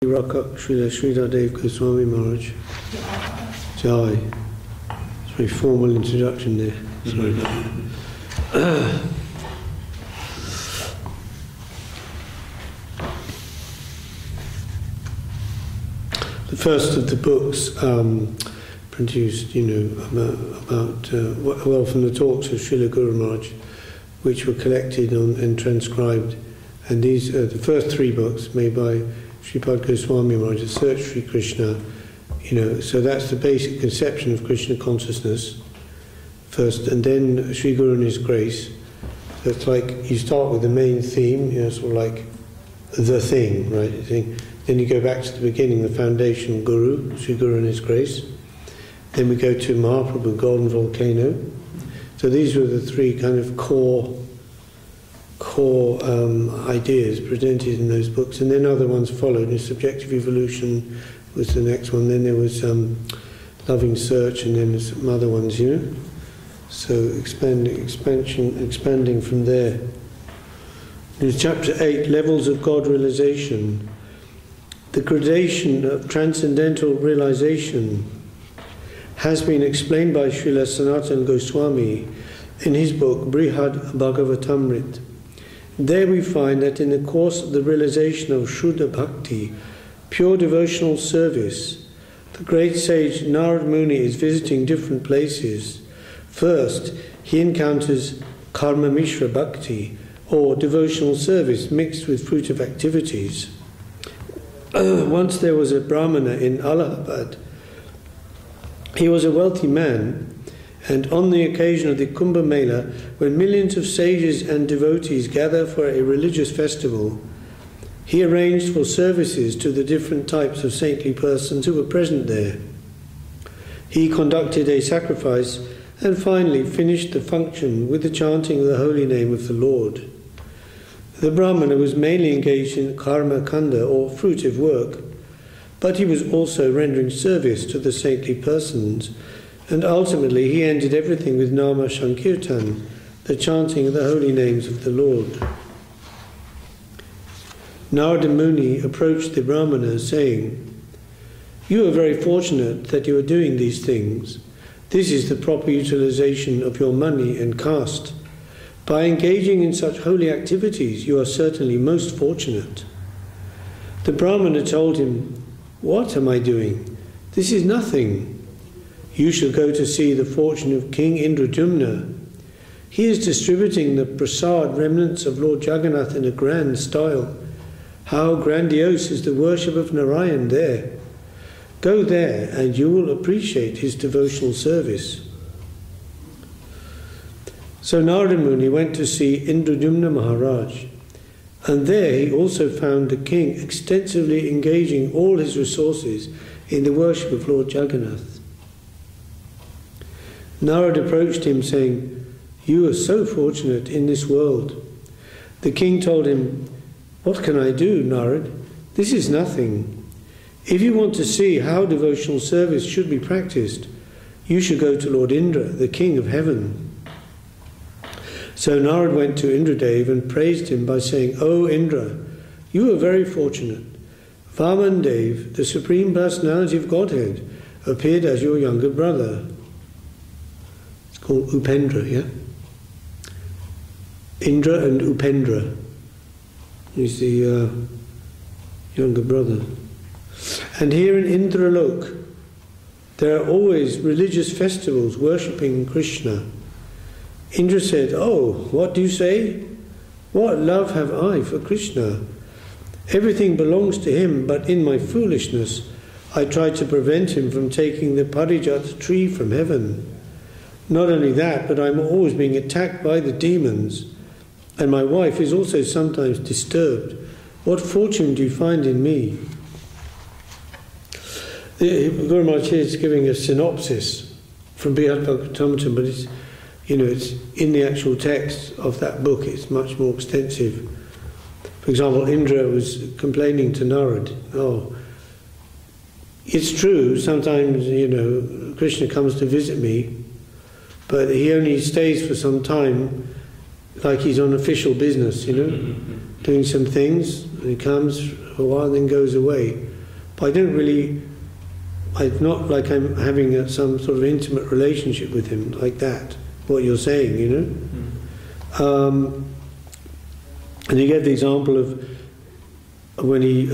Tridandi Maharaj. Jai. It's a very formal introduction there. Sorry. The first of the books produced, about from the talks of Srila Guru Maharaj, which were collected and transcribed. And these the first three books made by Sripad Goswami Maharaj, The Search for Krishna. So that's the basic conception of Krishna consciousness first, and then Sri Guru and His grace. So it's like you start with the main theme, sort of like the thing, right? Then you go back to the beginning, the foundation Guru, Sri Guru and His grace. Then we go to Mahaprabhu, Golden Volcano. So these were the three kind of core ideas presented in those books, and then other ones followed. And Subjective Evolution was the next one. Then there was Loving Search, and then there's some other ones, So expanding from there. There's chapter 8, Levels of God Realization. The gradation of transcendental realization has been explained by Srila Sanatana Goswami in his book Brihad Bhagavatamrit. There we find that in the course of the realization of Shuddha Bhakti, pure devotional service, the great sage Narad Muni is visiting different places. First, he encounters Karma Mishra Bhakti, or devotional service mixed with fruitive activities. Once there was a Brahmana in Allahabad. He was a wealthy man, and on the occasion of the Kumbh Mela, when millions of sages and devotees gather for a religious festival, he arranged for services to the different types of saintly persons who were present there. He conducted a sacrifice and finally finished the function with the chanting of the holy name of the Lord. The Brahmana was mainly engaged in karma kanda, or fruitive work, but he was also rendering service to the saintly persons, and ultimately he ended everything with Nama Sankirtan, the chanting of the holy names of the Lord. Narada Muni approached the Brahmana saying, "You are very fortunate that you are doing these things. This is the proper utilization of your money and caste. By engaging in such holy activities, you are certainly most fortunate." The Brahmana told him, "What am I doing? This is nothing. You shall go to see the fortune of King Indradyumna. He is distributing the prasad remnants of Lord Jagannath in a grand style. How grandiose is the worship of Narayan there. Go there and you will appreciate his devotional service." So Narada Muni went to see Tridandi Maharaj, and there he also found the king extensively engaging all his resources in the worship of Lord Jagannath. Narad approached him saying, "You are so fortunate in this world." The king told him, "What can I do, Narad? This is nothing. If you want to see how devotional service should be practiced, you should go to Lord Indra, the king of heaven." So Narad went to Indradev and praised him by saying, "O Indra, you are very fortunate. Vaman Dev, the Supreme Personality of Godhead, appeared as your younger brother." It's called Upendra, yeah? Indra and Upendra. He's the younger brother. And here in Indralok, there are always religious festivals worshipping Krishna. Indra said, "Oh, what do you say? What love have I for Krishna? Everything belongs to him, but in my foolishness, I tried to prevent him from taking the Parijat tree from heaven. Not only that, but I'm always being attacked by the demons, and my wife is also sometimes disturbed. What fortune do you find in me?" The Guru Maharaj here is giving a synopsis from Brihad Bhagavatamrita, but it's in the actual text of that book, it's much more extensive. For example, Indra was complaining to Narad, "Oh, it's true, sometimes, Krishna comes to visit me, but he only stays for some time, like he's on official business, doing some things, and he comes for a while and then goes away. But I don't really, it's not like I'm having some sort of intimate relationship with him like that, what you're saying, you know. And you gave the example of when he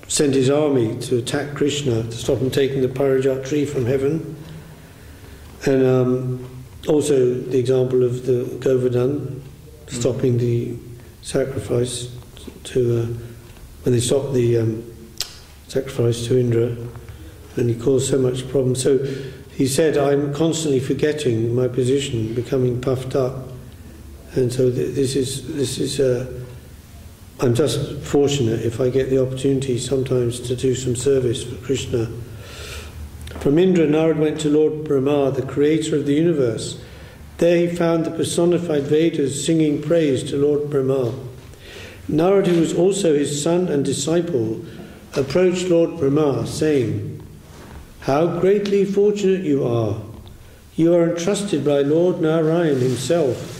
sent his army to attack Krishna to stop him taking the Parijat tree from heaven. And also the example of the Govardhan stopping the sacrifice to when they stopped the sacrifice to Indra, and he caused so much problem. So he said, I'm constantly forgetting my position, becoming puffed up, and so this is I'm just fortunate if I get the opportunity sometimes to do some service for Krishna. From Indra, Narad went to Lord Brahma, the creator of the universe. There he found the personified Vedas singing praise to Lord Brahma. Narad, who was also his son and disciple, approached Lord Brahma, saying, How greatly fortunate you are! You are entrusted by Lord Narayan himself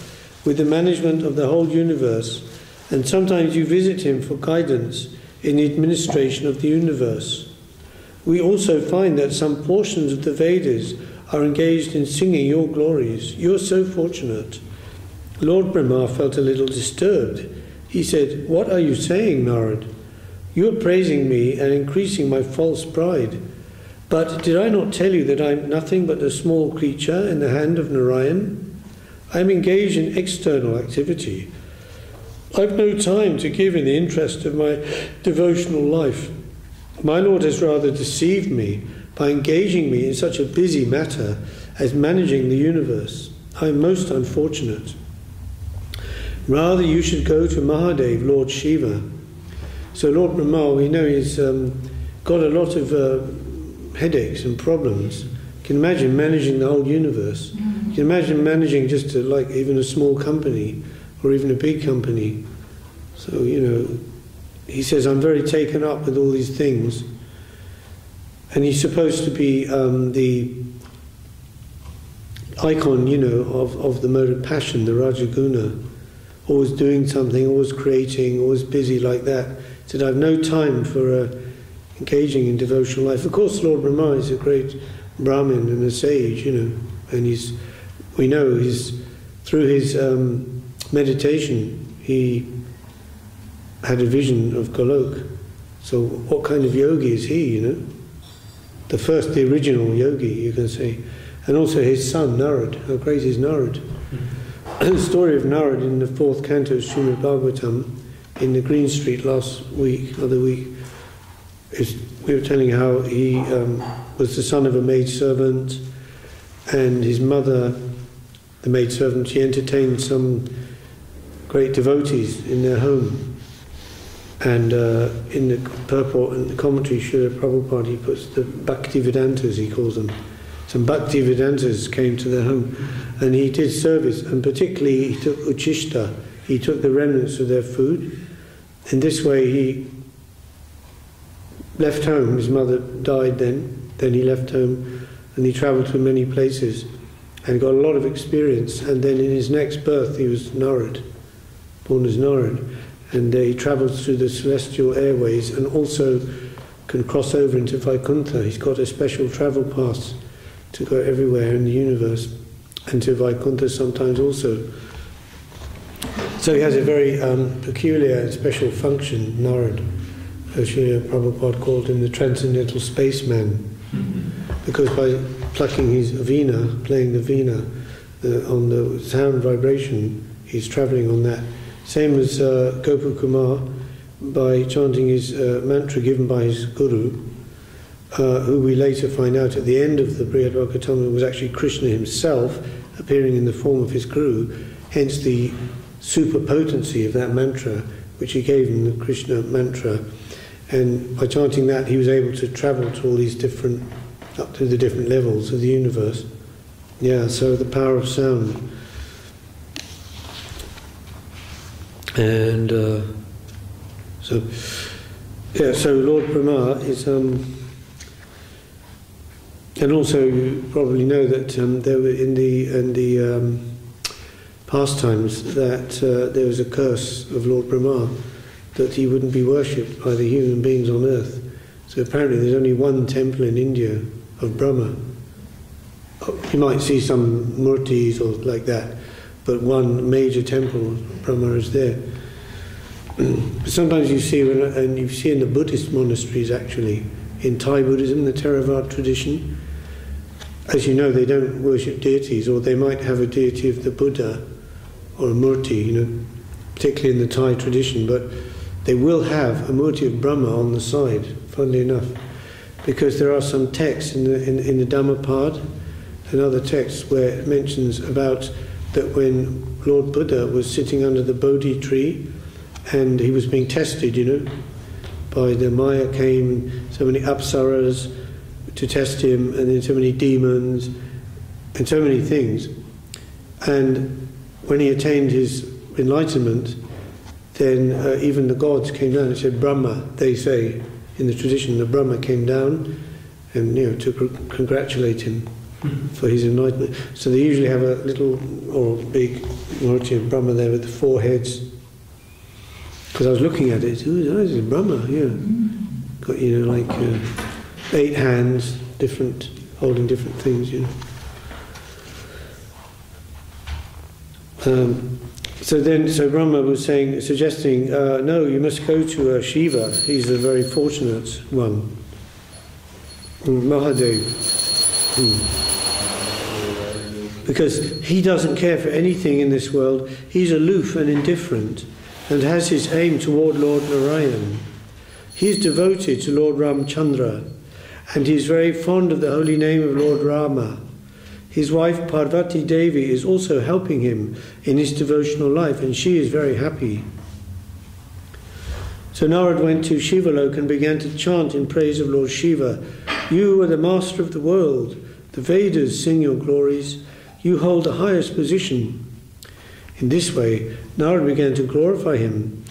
with the management of the whole universe, and sometimes you visit him for guidance in the administration of the universe. We also find that some portions of the Vedas are engaged in singing your glories. You are so fortunate. Lord Brahma felt a little disturbed. He said, What are you saying, Narad? You are praising me and increasing my false pride. But did I not tell you that I am nothing but a small creature in the hand of Narayan? I am engaged in external activity. I have no time to give in the interest of my devotional life. My Lord has rather deceived me by engaging me in such a busy matter as managing the universe. I am most unfortunate. Rather, you should go to Mahadev, Lord Shiva. So Lord Brahma, we know he's got a lot of headaches and problems. You can imagine managing the whole universe. You can imagine managing just like even a small company or even a big company. So, you know, he says, I'm very taken up with all these things. And he's supposed to be the icon, you know, of the mode of passion, the Rajaguna. Always doing something, always creating, always busy like that. He said, I have no time for engaging in devotional life. Of course, Lord Brahma is a great Brahmin and a sage, you know. And we know through his meditation, he had a vision of Golok. So what kind of yogi is he, you know? The original yogi, you can say. And also his son, Narad. How great is Narad? The story of Narad in the 4th canto of Srimad Bhagavatam in the Green Street other week, we were telling how he was the son of a maidservant, and his mother, the maidservant, she entertained some great devotees in their home. And in the purport and the commentary, Srila Prabhupada, he puts the Bhakti Vedantas, he calls them. Some Bhakti Vedantas came to their home, and he did service, and particularly he took uchishta, he took the remnants of their food. In this way he left home, his mother died then he left home, and he travelled to many places and got a lot of experience, and then in his next birth he was Narad, born as Narad. And he travels through the celestial airways and also can cross over into Vaikuntha. He's got a special travel pass to go everywhere in the universe, and to Vaikuntha sometimes also. So he has a very peculiar and special function, Narad. Srila Prabhupada called him the transcendental spaceman, because by plucking his veena, playing the veena on the sound vibration, he's travelling on that. Same as Gopakumar, by chanting his mantra given by his guru, who we later find out at the end of the Brihad Bhagavatam was actually Krishna himself appearing in the form of his guru, hence the superpotency of that mantra, which he gave him, the Krishna mantra. And by chanting that, he was able to travel to all these up to the different levels of the universe. Yeah, so the power of sound. And so Lord Brahma is, and also you probably know that there were in the pastimes that there was a curse of Lord Brahma, that he wouldn't be worshipped by the human beings on earth. So apparently there's only one temple in India of Brahma. You might see some murtis or like that, but one major temple of Brahma is there. But sometimes you see, and you see in the Buddhist monasteries actually, in Thai Buddhism, the Theravada tradition, as you know, they don't worship deities, or they might have a deity of the Buddha or a murti, particularly in the Thai tradition, but they will have a murti of Brahma on the side, funnily enough, because there are some texts in the Dhammapad and other texts where it mentions about that when Lord Buddha was sitting under the Bodhi tree and he was being tested, by the Maya came so many apsaras to test him, and then so many demons and so many things. And when he attained his enlightenment, then even the gods came down and said, Brahma, they say in the tradition, the Brahma came down and to congratulate him for his enlightenment. So they usually have a little or big murti of Brahma there with the 4 heads. Because I was looking at it, this is Brahma, got like 8 hands, holding different things, So Brahma was suggesting, no, you must go to Shiva. He's a very fortunate one. Mahadev. Because he doesn't care for anything in this world. He's aloof and indifferent, and has his aim toward Lord Narayan. He is devoted to Lord Ramchandra, and he is very fond of the holy name of Lord Rama. His wife Parvati Devi is also helping him in his devotional life, and she is very happy. So Narad went to Shivalok and began to chant in praise of Lord Shiva. You are the master of the world. The Vedas sing your glories. You hold the highest position. In this way, Narad began to glorify him.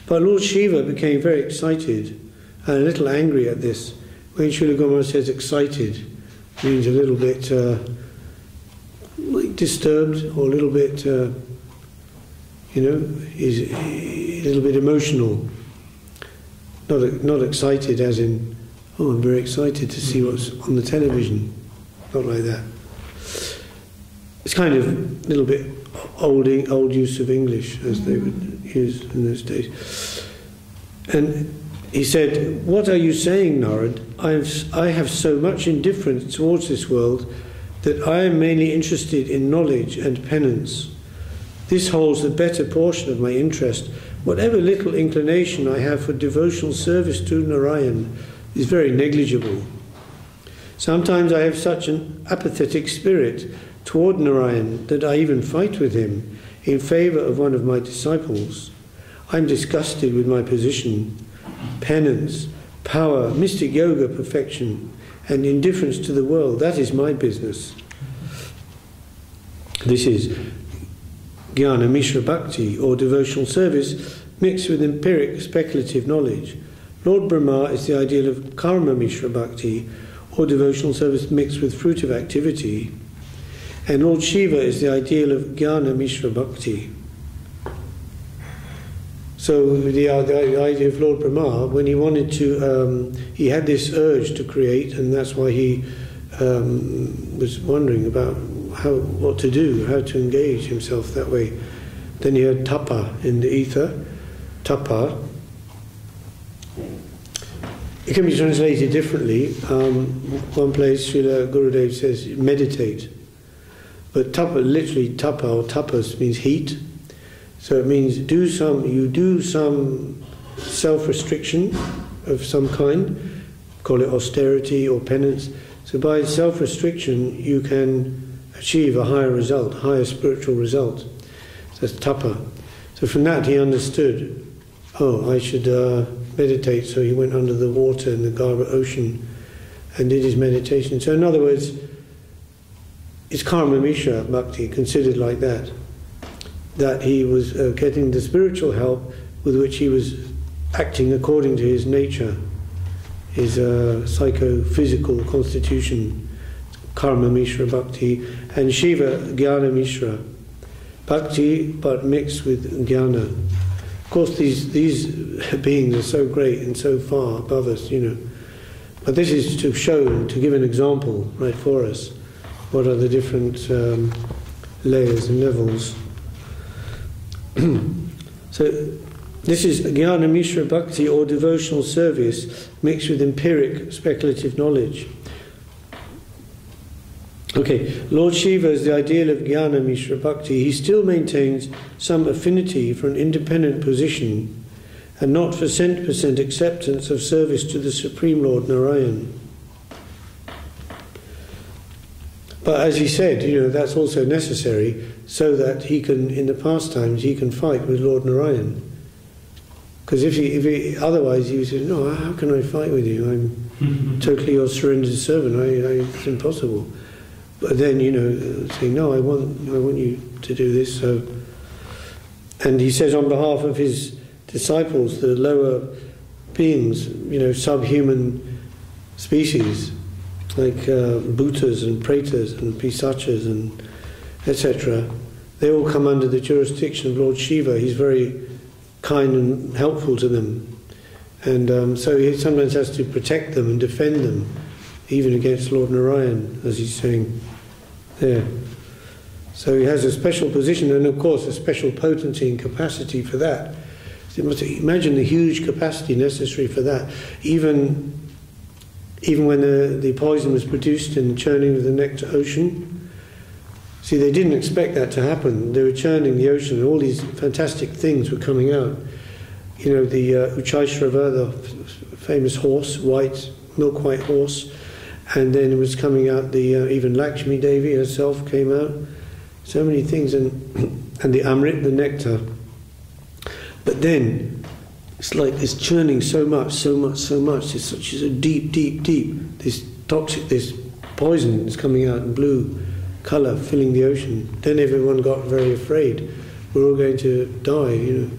But Lord Shiva became very excited and a little angry at this. When Srila Gomara says excited, it means a little bit like disturbed, or a little bit, is a little bit emotional. Not excited as in, oh, I'm very excited to see what's on the television. Not like that. It's kind of a little bit old use of English, as they would use in those days. And he said, what are you saying, Narad? I have so much indifference towards this world that I am mainly interested in knowledge and penance. This holds the better portion of my interest. Whatever little inclination I have for devotional service to Narayan is very negligible. Sometimes I have such an apathetic spirit toward Narayan that I even fight with him in favour of one of my disciples. I am disgusted with my position, penance, power, mystic yoga perfection, and indifference to the world. That is my business. This is Jnana Mishra Bhakti, or devotional service mixed with empiric speculative knowledge. Lord Brahma is the ideal of Karma Mishra Bhakti, or devotional service mixed with fruitive activity. And Lord Shiva is the ideal of Jnana Mishra Bhakti. So the idea of Lord Brahma, when he wanted to, he had this urge to create, and that's why he was wondering about what to do, how to engage himself that way. Then he had tapa in the ether, tapa. It can be translated differently. One place Srila Gurudev says meditate. But tapa, literally tapa or tapas means heat. So it means you do some self-restriction of some kind, call it austerity or penance. So by self-restriction you can achieve a higher result, higher spiritual result. So that's tapa. So from that he understood, I should meditate. So he went under the water in the Garbha ocean and did his meditation. So in other words, it's Karma Mishra Bhakti, considered like that. That he was getting the spiritual help with which he was acting according to his nature, his psychophysical constitution. Karma Mishra Bhakti, and Shiva Jnana Mishra Bhakti, but mixed with Jnana. course, these beings are so great and so far above us, you know. But this is to show, to give an example, right, for us. What are the different layers and levels? So this is Jnana Mishra Bhakti, or devotional service mixed with empiric speculative knowledge. Okay, Lord Shiva is the ideal of Jnana Mishra Bhakti. He still maintains some affinity for an independent position and not for 100% acceptance of service to the Supreme Lord Narayan. But as he said, you know, that's also necessary so that he can, in the pastimes, he can fight with Lord Narayan. Because if he otherwise he would say, no, how can I fight with you? I'm totally your surrendered servant. It's impossible. But then, you know, saying, no, I want you to do this. So, and he says on behalf of his disciples, the lower beings, you know, subhuman species, like bhutas and pretas and pisachas and etc., they all come under the jurisdiction of Lord Shiva. He's very kind and helpful to them. And so he sometimes has to protect them and defend them, even against Lord Narayan, as he's saying there. So he has a special position and, of course, a special potency and capacity for that. So you must imagine the huge capacity necessary for that. Even when the poison was produced in churning of the nectar ocean. See, they didn't expect that to happen. They were churning the ocean and all these fantastic things were coming out. You know, the Uchaishrava, the famous horse, milk white horse, and then it was coming out, even Lakshmi Devi herself came out. So many things, and the Amrit, the nectar. But then, it's like it's churning so much. It's such a deep. This toxic, this poison is coming out in blue colour, filling the ocean. Then everyone got very afraid. We're all going to die, you know.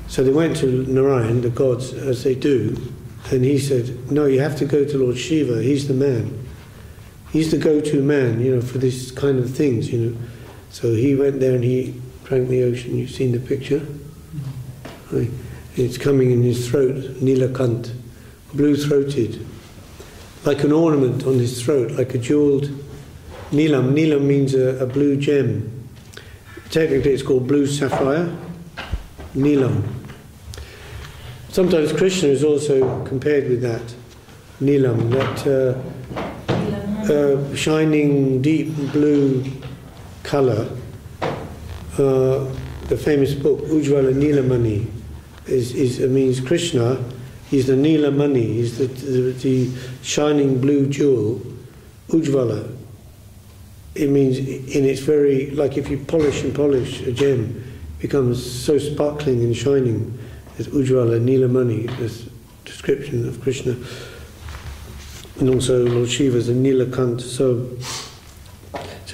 So they went to Narayan, the gods, as they do, and he said, no, you have to go to Lord Shiva. He's the man. He's the go-to man, you know, for this kind of things, you know. So he went there and he drank the ocean. You've seen the picture? Right. It's coming in his throat, Nilakant, blue-throated, like an ornament on his throat, like a jewelled Nilam. Nilam means a blue gem. Technically it's called blue sapphire, Nilam. Sometimes Krishna is also compared with that, Nilam, that shining deep blue colour. The famous book, Ujjvala Nilamani, means Krishna. He's the Nilamani, he's the shining blue jewel, Ujjvala. It means, in its very, like if you polish a gem, it becomes so sparkling and shining. It's Ujjvala Nilamani, this description of Krishna. And also Lord Shiva's a Nilakant. So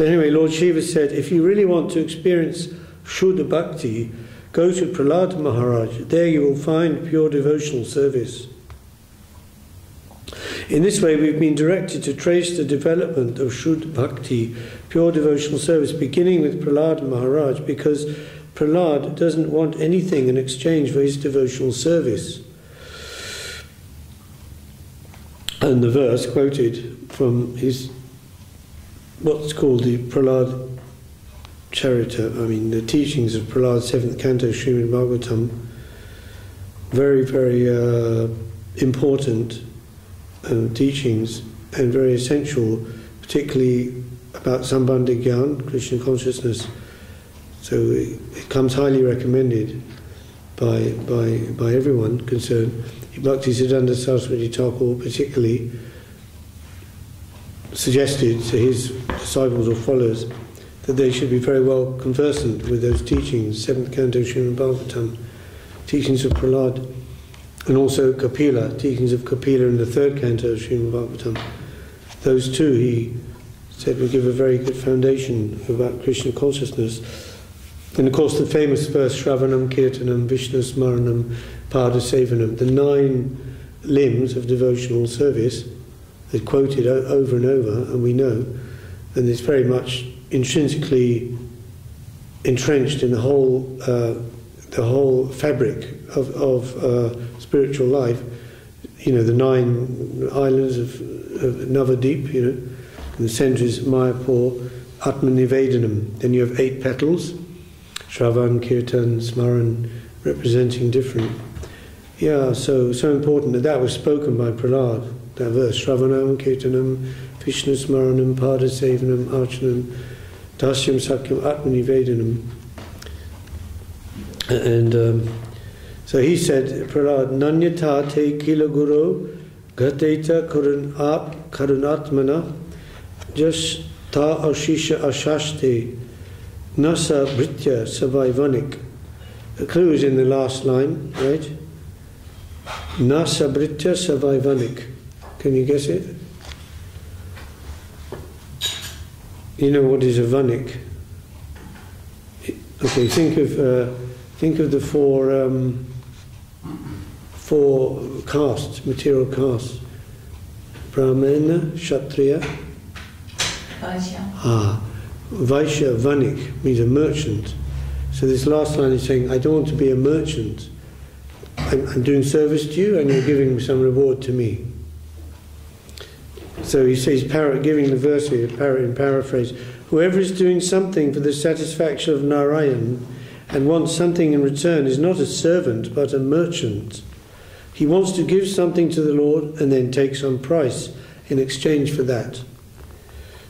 anyway, Lord Shiva said, if you really want to experience Shuddha Bhakti, go to Tridandi Maharaj. There you will find pure devotional service. In this way, we've been directed to trace the development of Shuddha Bhakti, pure devotional service, beginning with Tridandi Maharaj, because Prahlad doesn't want anything in exchange for his devotional service. And the verse quoted from his, what's called the Prahlad Charita, the teachings of Prahlad's 7th canto, Srimad Bhagavatam, very, very important teachings and very essential, particularly about Sambandha Gyan, Krishna consciousness. So it comes highly recommended by everyone concerned. Bhaktisiddhanta Saraswati Thakur particularly suggested to his disciples or followers that they should be very well conversant with those teachings, 7th canto Srimad Bhagavatam, teachings of Prahlad, and also Kapila, teachings of Kapila in the 3rd canto of Srimad Bhagavatam. Those two, he said, will give a very good foundation about Krishna consciousness. And of course the famous verse, Shravanam, Kirtanam, Vishnu Smaranam, Pada Sevanam, the 9 limbs of devotional service, they're quoted over and over, and we know, and it's very much intrinsically entrenched in the whole the whole fabric of spiritual life. You know, the 9 islands of Navadeep, you know, in the centre is Mayapur, Atmanivedanam. Then you have 8 petals, Shravan, Kirtan, Smaran, representing different. Yeah, so important that was spoken by Prahlad, that verse, Shravanam, Kirtanam, Vishnu Smaranam, Padasevanam, Archanam, Dasyam Sakyam, Atmanivedanam. And so he said, Prahlad, Nanyata te kila guru, gateta karunatmana, jas ta ashisha ashashte, nasa britya savaivanik. The clue is in the last line, right? Nasa britya savaivanik. Can you guess it? You know what is a vanik? Okay, think of the 4 castes, material castes. Brahmana, Kshatriya, Vaishya. Vaishya, Vanik means a merchant. So this last line is saying, I don't want to be a merchant. I'm doing service to you and you're giving some reward to me. So he says, giving the verse here, in paraphrase, whoever is doing something for the satisfaction of Narayan and wants something in return is not a servant but a merchant. He wants to give something to the Lord and then take some price in exchange for that.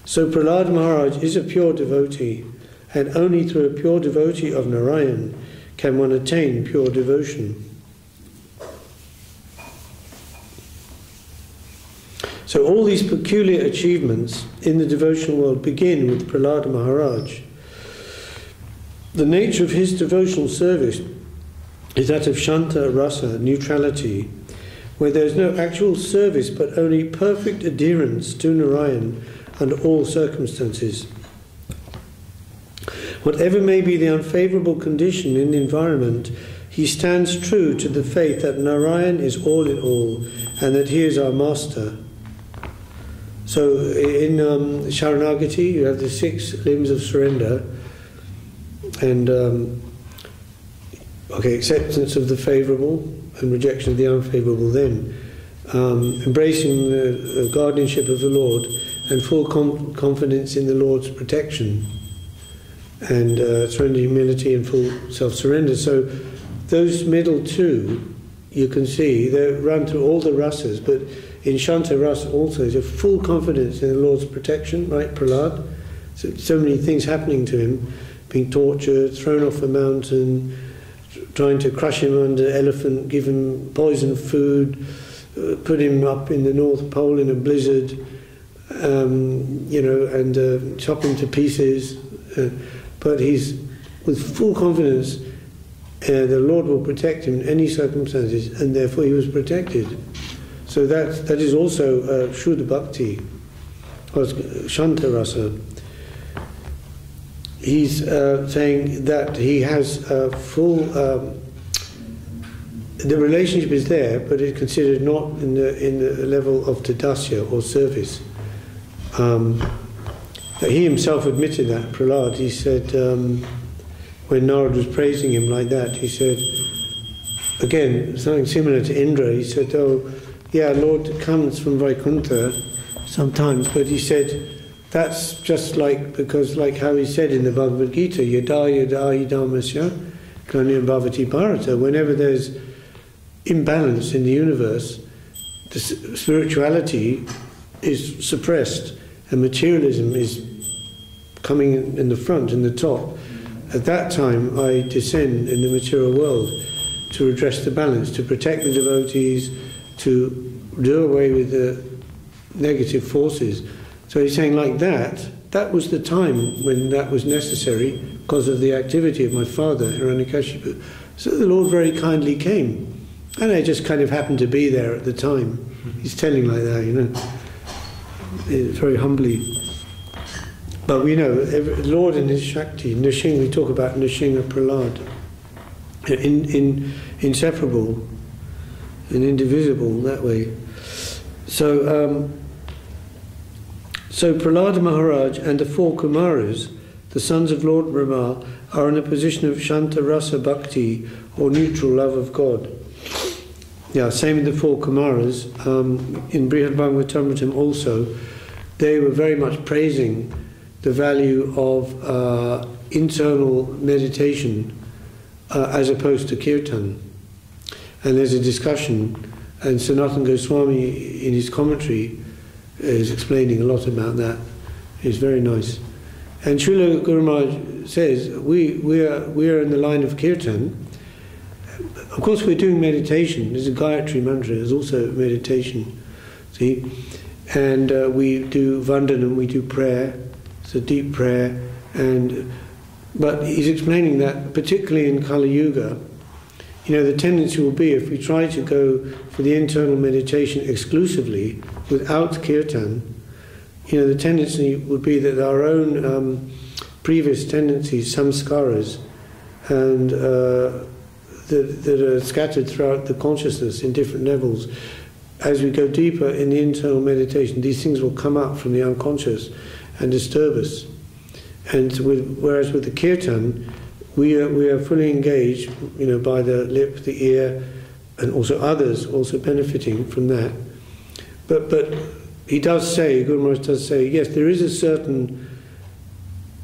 So Prahlad Maharaj is a pure devotee, and only through a pure devotee of Narayan can one attain pure devotion. So all these peculiar achievements in the devotional world begin with Prahlad Maharaj. The nature of his devotional service is that of Shanta Rasa, neutrality, where there is no actual service but only perfect adherence to Narayan under all circumstances. Whatever may be the unfavourable condition in the environment, he stands true to the faith that Narayan is all in all and that he is our master. So in Sharanagati you have the 6 limbs of surrender, and acceptance of the favourable and rejection of the unfavourable, then embracing the guardianship of the Lord and full confidence in the Lord's protection, and surrender, humility and full self-surrender. So those middle 2, you can see, they run through all the rasas, but in Shanta Rasa also is a full confidence in the Lord's protection, right, Prahlad? So many things happening to him, being tortured, thrown off a mountain, trying to crush him under elephant, give him poison food, put him up in the North Pole in a blizzard, and chop him to pieces. But he's with full confidence the Lord will protect him in any circumstances, and therefore he was protected. So that is also Shuddha Bhakti, or Shanta Rasa. He's saying that he has full. The relationship is there, but it's considered not in the level of tadasya or service. He himself admitted that, Prahlad. He said, when Narad was praising him like that, he said, again, something similar to Indra, he said, oh, yeah, Lord comes from Vaikuntha sometimes, but he said, that's just like, because like how he said in the Bhagavad Gita, yada idhamasya kanya bhavati bharata, whenever there's imbalance in the universe, the spirituality is suppressed and materialism is coming in the front, in the top. At that time I descend in the material world to redress the balance, to protect the devotees, to do away with the negative forces. So he's saying like that was the time when that was necessary because of the activity of my father, Hiranyakashipu. So the Lord very kindly came. And I just kind of happened to be there at the time. He's telling like that, you know, very humbly. But we know, Lord in His Shakti, Nrsimha, we talk about Nrsimha Prahlad, inseparable and indivisible that way. So Prahlad Maharaj and the 4 Kumaras the sons of Lord Brahma are in a position of Shanta Rasa Bhakti, or neutral love of God. Yeah, same with the 4 Kumaras. In Brihad Bhagavatamritam also, they were very much praising the value of internal meditation as opposed to kirtan. And there's a discussion, and Sanatana Goswami in his commentary is explaining a lot about that. It's very nice. And Srila Guru Maharaj says, we are in the line of kirtan. Of course we're doing meditation. There's a Gayatri mantra, there's also meditation. See? And we do Vandanam, we do prayer. It's a deep prayer. But he's explaining that particularly in Kali Yuga, the tendency will be, if we try to go for the internal meditation exclusively without kirtan, the tendency would be that our own previous tendencies, samskaras, and that are scattered throughout the consciousness in different levels, as we go deeper in the internal meditation, these things will come up from the unconscious and disturb us. And whereas with the kirtan, we are fully engaged, by the lip, the ear, and also others also benefiting from that. But he does say, Guru Maharaj does say, yes, there is a certain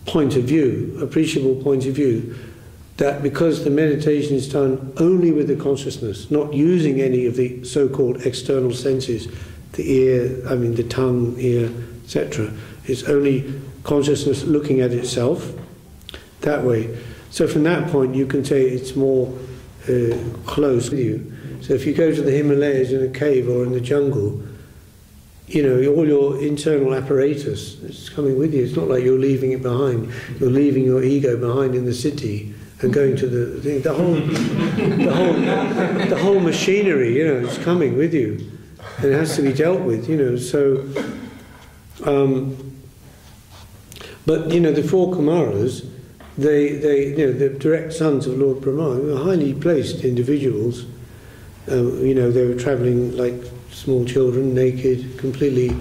point of view, appreciable point of view, that because the meditation is done only with the consciousness, not using any of the so-called external senses, the ear, the tongue, ear, etc. It's only consciousness looking at itself that way. So from that point you can say it's more close with you. So if you go to the Himalayas in a cave or in the jungle, all your internal apparatus is coming with you. It's not like you're leaving it behind. You're leaving your ego behind in the city and going to the whole machinery, is coming with you, and it has to be dealt with, So, but the 4 Kumaras, they the direct sons of Lord Brahma, were highly placed individuals. They were travelling like small children, naked, completely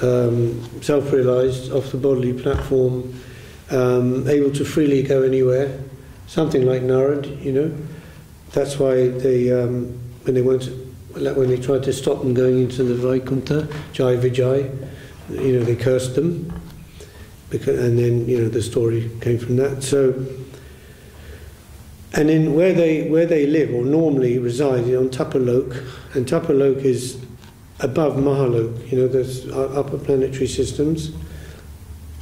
self-realised, off the bodily platform, able to freely go anywhere. Something like Narad, That's why they, when they tried to stop them going into the Vaikuntha, Jai Vijay, they cursed them, and then the story came from that. So, and then where they live or normally reside on Tapalok, and Tapalok is above Mahalok. There's upper planetary systems.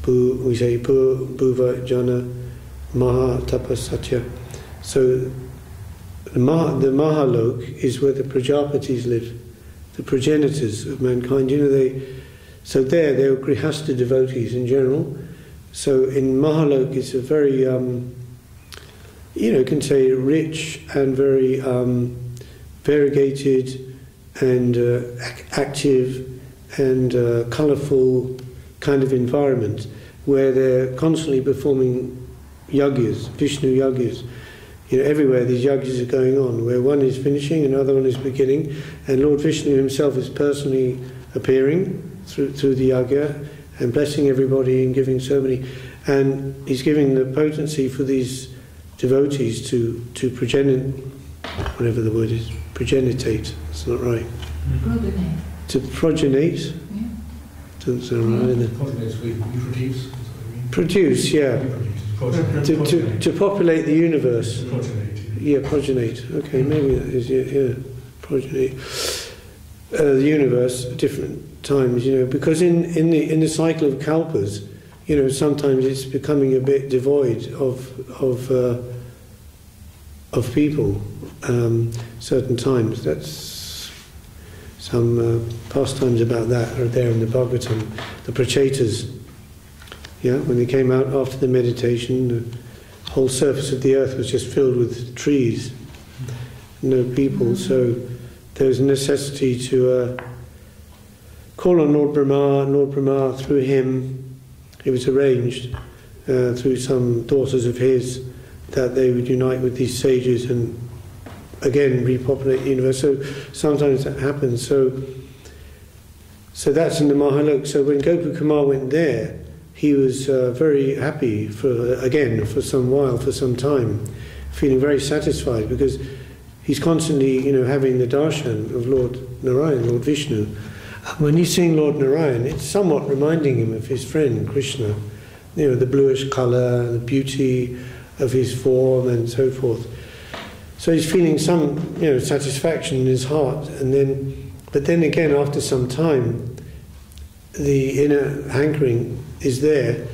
We say Bhuva Jana Maha Tapasatya. So the Mahalok is where the Prajapatis live, the progenitors of mankind. So there were Grihastha devotees in general. So in Mahalok it's a very, you can say rich and very variegated and active and colourful kind of environment where they're constantly performing yagyas, Vishnu yagyas. Everywhere these yagyas are going on, where one is finishing, another one is beginning, and Lord Vishnu himself is personally appearing through the yagya and blessing everybody and giving so many, and he's giving the potency for these devotees to progenite, whatever the word is, progenitate. That's not right. Progenate. To progenate. Yeah. Doesn't sound right either. Produce. Produce, yeah. To populate the universe. Progenate. Yeah, progenate. Okay, maybe that is, yeah, progenate. The universe at different times, because in the cycle of kalpas, sometimes it's becoming a bit devoid of people. Certain times. That's some pastimes about that are there in the Bhagavatam. The Prachetas. Yeah, when they came out after the meditation, the whole surface of the earth was just filled with trees, no people. So there was a necessity to call on Lord Brahma through him. It was arranged through some daughters of his that they would unite with these sages and again repopulate the universe. So sometimes that happens. So that's in the Mahalok. So when Gopakumar went there, he was very happy for some while, for some time, feeling very satisfied, because he's constantly, having the darshan of Lord Narayan, Lord Vishnu. When he's seeing Lord Narayan, it's somewhat reminding him of his friend Krishna, the bluish colour, the beauty of his form and so forth. So he's feeling some, satisfaction in his heart, but then again, after some time, the inner hankering is there.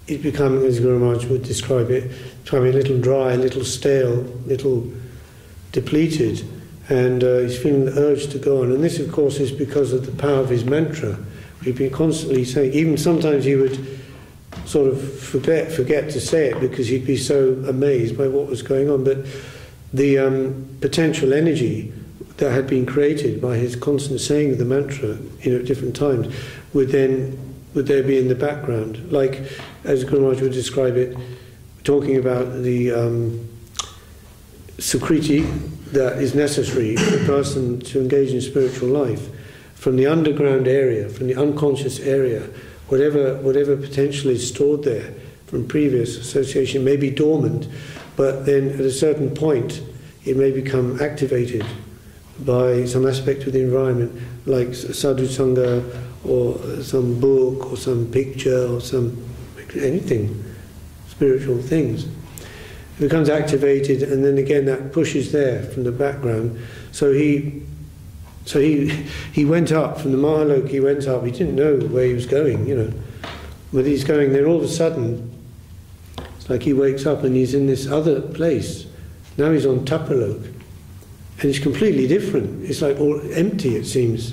It's becoming, as Guru Maharaj would describe it, becoming a little dry, a little stale, a little depleted, and he's feeling the urge to go on. And this, of course, is because of the power of his mantra. He'd been constantly saying, even sometimes he would sort of forget to say it because he'd be so amazed by what was going on. But the potential energy that had been created by his constant saying of the mantra, at different times, would there be in the background, like as Guru Maharaj would describe it, talking about the sukriti that is necessary for a person to engage in spiritual life, from the underground area, from the unconscious area, whatever potential is stored there from previous association may be dormant, but then at a certain point it may become activated by some aspect of the environment, like sadhu sangha, or some book, or some picture, or anything, spiritual things. It becomes activated, and then again that push is there from the background. So he went up from the Mahalok. He went up. He didn't know where he was going, but he's going there. All of a sudden, it's like he wakes up and he's in this other place. Now he's on Tapalok, and it's completely different. It's like all empty, it seems,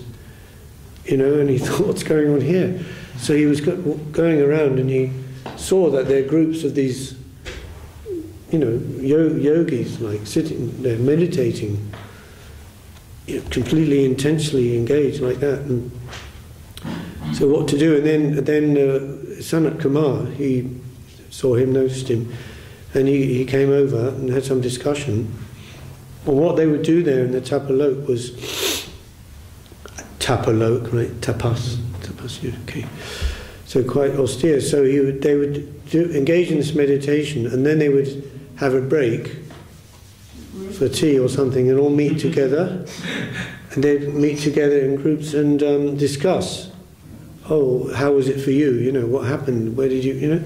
And he thought, what's going on here? So he was going around, and he saw that there are groups of these, yogis, like sitting there meditating, completely intensely engaged like that. And so what to do? And then Sanat Kumar, he saw him, noticed him, and he came over and had some discussion. Well, what they would do there in the Tapalok was Tapalok, right? Tapas, okay. So quite austere. So they would engage in this meditation, and then they would have a break for tea or something, and all meet together, and they'd meet together in groups and discuss. Oh, how was it for you? What happened? Where did you?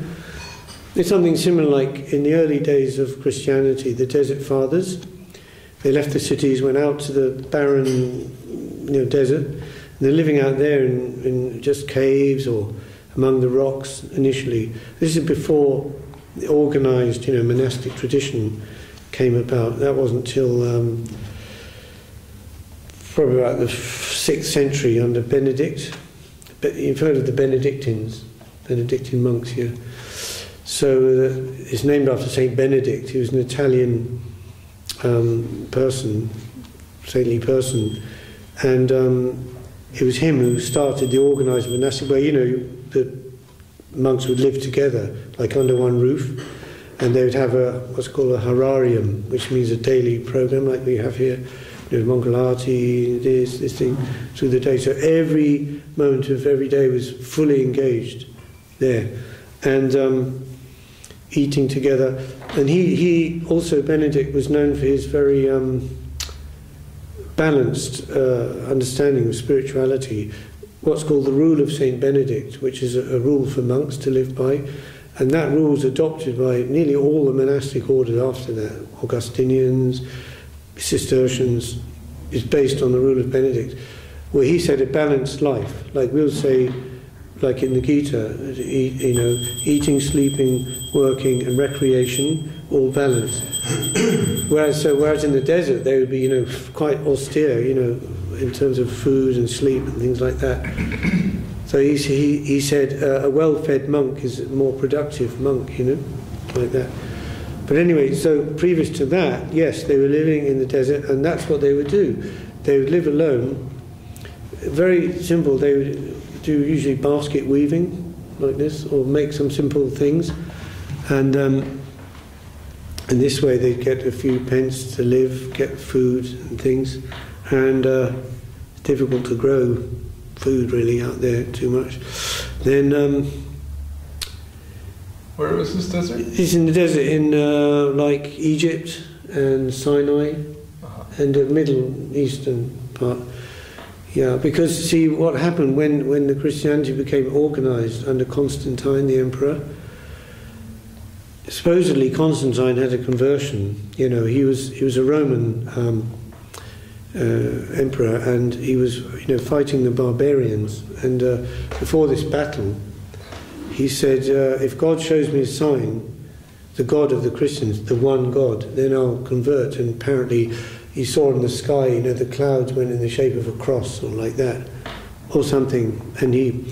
It's something similar, like in the early days of Christianity, the Desert Fathers. They left the cities, went out to the barren, desert, and they're living out there in just caves or among the rocks initially. This is before the organised, monastic tradition came about. That wasn't till probably about the 6th century under Benedict. But you've heard of the Benedictine monks here. So it's named after Saint Benedict. He was an Italian saintly person, and it was him who started the organised monastic way. The monks would live together, like under one roof, and they would have what's called a hararium, which means a daily program, like we have here. Mangalati, this thing, through the day. So every moment of every day was fully engaged there, and eating together. And he also, Benedict, was known for his very balanced understanding of spirituality, what's called the rule of Saint Benedict, which is a rule for monks to live by, and that rule was adopted by nearly all the monastic orders after that. Augustinians, Cistercians, is based on the rule of Benedict, where he said a balanced life, like we'll say, like in the Gita, eating, sleeping, working, and recreation, all balanced. Whereas in the desert they would be, quite austere, in terms of food and sleep and things like that. So he said a well-fed monk is a more productive monk, like that. But anyway, so previous to that, yes, they were living in the desert, and that's what they would do. They would live alone. Very simple. They would do usually basket weaving, like this, or make some simple things, and in this way they'd get a few pence to live, get food and things, and it's difficult to grow food really out there too much. Then Where was this desert? It's in the desert in like Egypt and Sinai and the Middle Eastern part. Yeah, because see what happened when the Christianity became organized under Constantine, the emperor. Supposedly Constantine had a conversion. You know, he was a Roman emperor, and he was fighting the barbarians. And before this battle, he said, "If God shows me a sign, the God of the Christians, the one God, then I'll convert." And apparently, he saw in the sky, the clouds went in the shape of a cross, or like that, or something. And he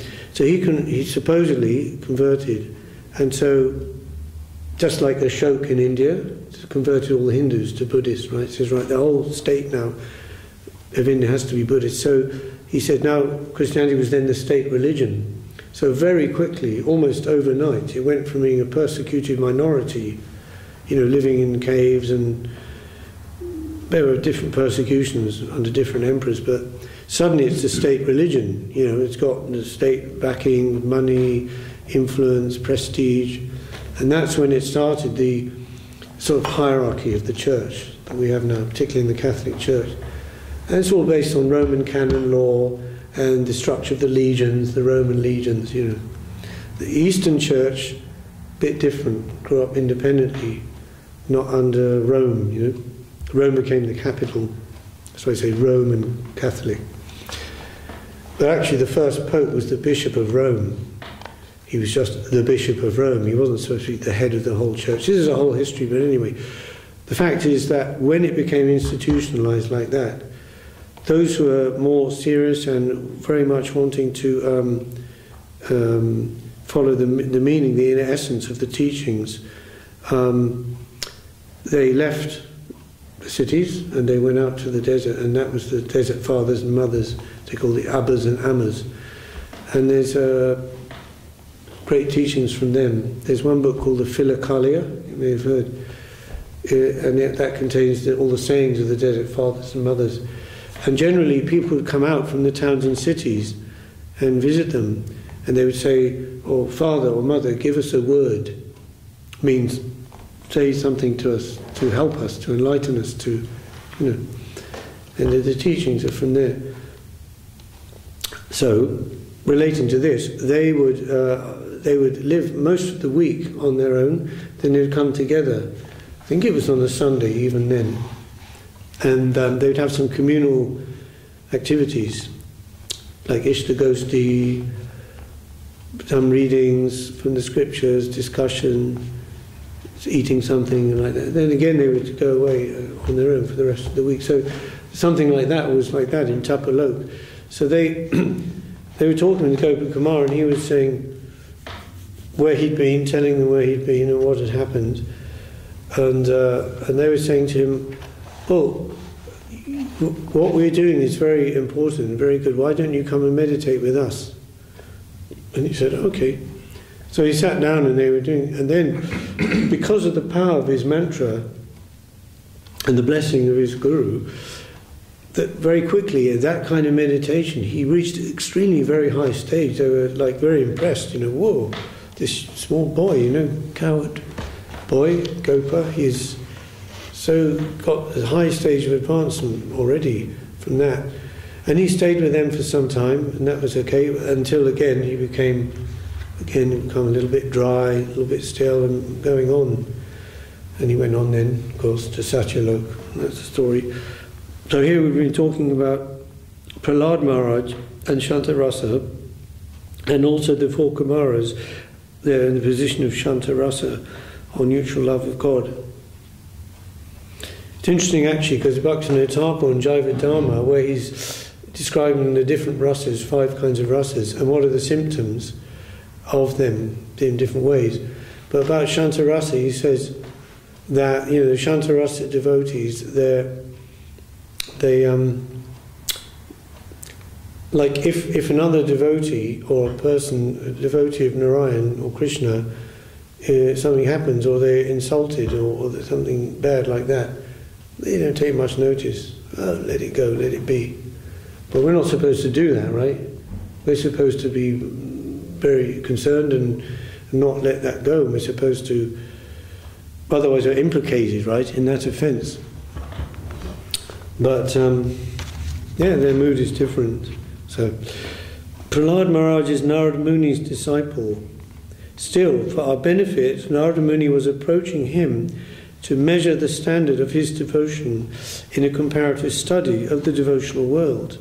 supposedly converted, and so. Just like Ashoka in India, converted all the Hindus to Buddhists, right? Says, right, the whole state now of India has to be Buddhist. So he said now Christianity was then the state religion. So very quickly, almost overnight, it went from being a persecuted minority, living in caves, and there were different persecutions under different emperors, but suddenly it's a state religion. It's got the state backing, money, influence, prestige. And that's when it started, the sort of hierarchy of the church that we have now, particularly in the Catholic Church. And it's all based on Roman canon law and the structure of the legions, the Roman legions, The Eastern Church, a bit different, grew up independently, not under Rome, Rome became the capital. That's why I say Roman Catholic. But actually the first pope was the Bishop of Rome. He was just the Bishop of Rome. He wasn't supposed to be the head of the whole church. This is a whole history, but anyway. The fact is that when it became institutionalized like that, those who were more serious and very much wanting to follow the meaning, the inner essence of the teachings, they left the cities and they went out to the desert, and that was the desert fathers and mothers. They call the Abbas and Ammas. And there's great teachings from them. There's one book called the Philokalia, you may have heard, and that contains all the sayings of the desert fathers and mothers. And generally people would come out from the towns and cities and visit them, and they would say, "Oh, father or mother, give us a word." Means say something to us, to help us, to enlighten us, and the teachings are from there. So, relating to this, they would live most of the week on their own, then they'd come together. I think it was on a Sunday even then. And they would have some communal activities, like Ishtagosti, some readings from the scriptures, discussion, eating something and like that. Then again they would go away on their own for the rest of the week. So something like that was like that in Tapalok. So they were talking to Gopa Kumar, and he was saying where he'd been, telling them where he'd been and what had happened, and they were saying to him, "Oh, what we're doing is very important and very good. Why don't you come and meditate with us?" And he said, "Okay." So he sat down and they were doing, and then because of the power of his mantra and the blessing of his guru, that very quickly in that kind of meditation he reached an extremely very high stage. They were like very impressed, whoa, this small boy, coward boy, Gopa, he's so got a high stage of advancement already from that. And he stayed with them for some time, and that was okay, until again he became a little bit dry, a little bit still, and going on. And he went on then, of course, to Satyalok. That's the story. So here we've been talking about Prahlad Maharaj and Shantarasa, and also the four Kumaras. They're in the position of Shantarasa, or neutral love of God. It's interesting actually, because Bhaktivinoda Thakur in Jaiva Dharma, where he's describing the different rasas, 5 kinds of rasas, and what are the symptoms of them in different ways. But about Shantarasa, he says that the Shantarasa devotees, they like if another devotee or a person, a devotee of Narayan or Krishna, something happens, or they're insulted, or there's something bad like that, they don't take much notice. Oh, let it go, let it be. But we're not supposed to do that, right? We're supposed to be very concerned and not let that go. We're supposed to, otherwise we're implicated, right, in that offence. But, yeah, their mood is different. So, Prahlad Maharaj is Narada Muni's disciple. Still, for our benefit, Narada Muni was approaching him to measure the standard of his devotion in a comparative study of the devotional world.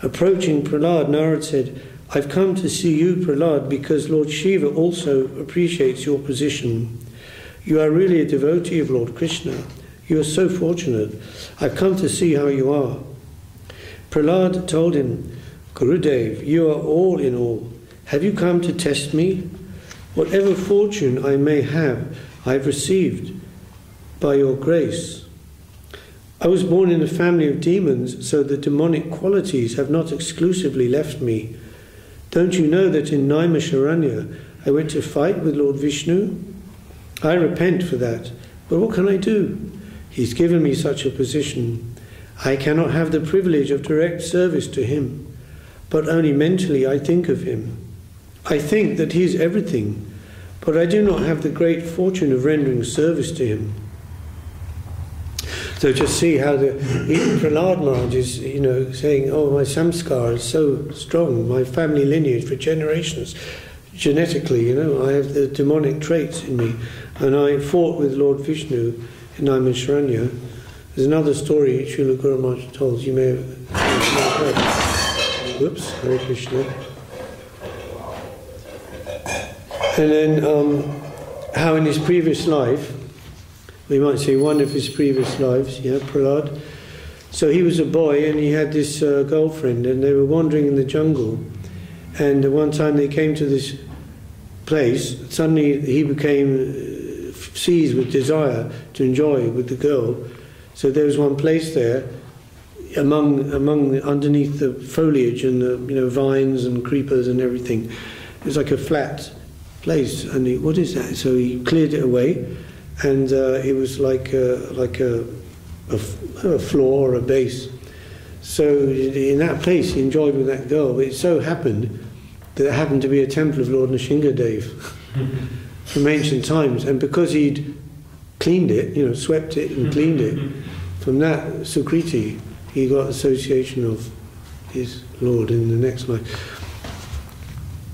Approaching Prahlad, Narada said, "I've come to see you, Prahlad, because Lord Shiva also appreciates your position. You are really a devotee of Lord Krishna. You are so fortunate. I've come to see how you are." Prahlad told him, "Gurudev, you are all in all. Have you come to test me? Whatever fortune I may have, I have received by your grace. I was born in a family of demons, so the demonic qualities have not exclusively left me. Don't you know that in Naimisharanya I went to fight with Lord Vishnu? I repent for that, but what can I do? He's given me such a position. I cannot have the privilege of direct service to him, but only mentally I think of him. I think that he is everything, but I do not have the great fortune of rendering service to him." So just see how even Prahlad Maharaj is, saying, "Oh, my samskar is so strong, my family lineage for generations, genetically, I have the demonic traits in me, and I fought with Lord Vishnu in Naimisharanya." There's another story Srila Guru Maharaj told, you may have heard. Whoops, Hare Krishna. And then how in his previous life, we might say one of his previous lives, Prahlad. So he was a boy and he had this girlfriend, and they were wandering in the jungle. And one time they came to this place, suddenly he became seized with desire to enjoy with the girl. So there was one place there, underneath the foliage and the vines and creepers and everything. It was like a flat place, and what is that? So he cleared it away, and it was like a floor or a base. So in that place he enjoyed with that girl. But it so happened that it happened to be a temple of Lord Nrsingadev from ancient times, and because he'd cleaned it, swept it and cleaned it, from that Sukriti he got association of his Lord in the next life.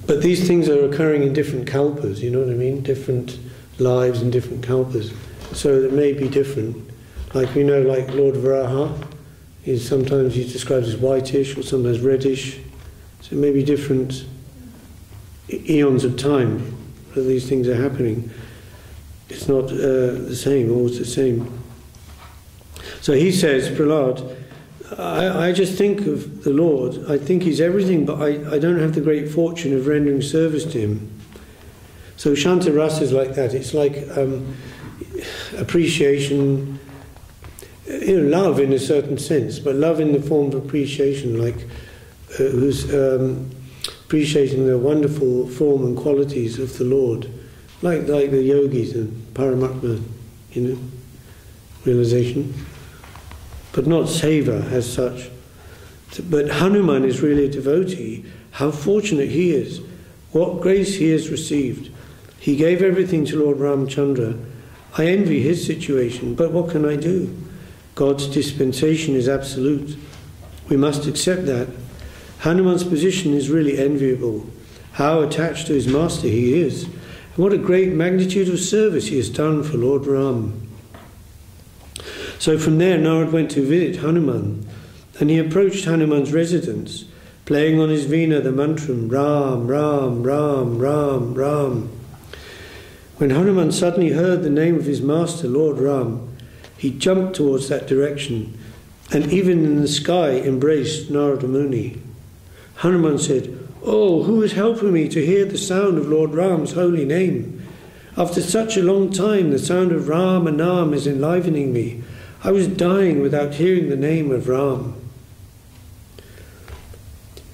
But these things are occurring in different kalpas, you know what I mean? Different lives and different kalpas. So it may be different. Like we know, like Lord Varaha, sometimes he's described as whitish or sometimes reddish. So it may be different eons of time that these things are happening. It's not the same, always the same. So he says, Prahlad, I just think of the Lord. I think he's everything, but I don't have the great fortune of rendering service to him. So Shanta Rasa is like that. It's like appreciation, love in a certain sense, but love in the form of appreciation, like who's appreciating the wonderful form and qualities of the Lord, like the yogis and Paramatma, realization. But not seva as such. But Hanuman is really a devotee. How fortunate he is. What grace he has received. He gave everything to Lord Ramchandra. I envy his situation, but what can I do? God's dispensation is absolute. We must accept that. Hanuman's position is really enviable. How attached to his master he is. And what a great magnitude of service he has done for Lord Ram. So from there Narad went to visit Hanuman, and he approached Hanuman's residence, playing on his veena the mantram Ram, Ram, Ram, Ram, Ram. When Hanuman suddenly heard the name of his master, Lord Ram, he jumped towards that direction, and even in the sky embraced Narada Muni. Hanuman said, "Oh, who is helping me to hear the sound of Lord Ram's holy name? After such a long time, the sound of Ram and Nam is enlivening me. I was dying without hearing the name of Ram."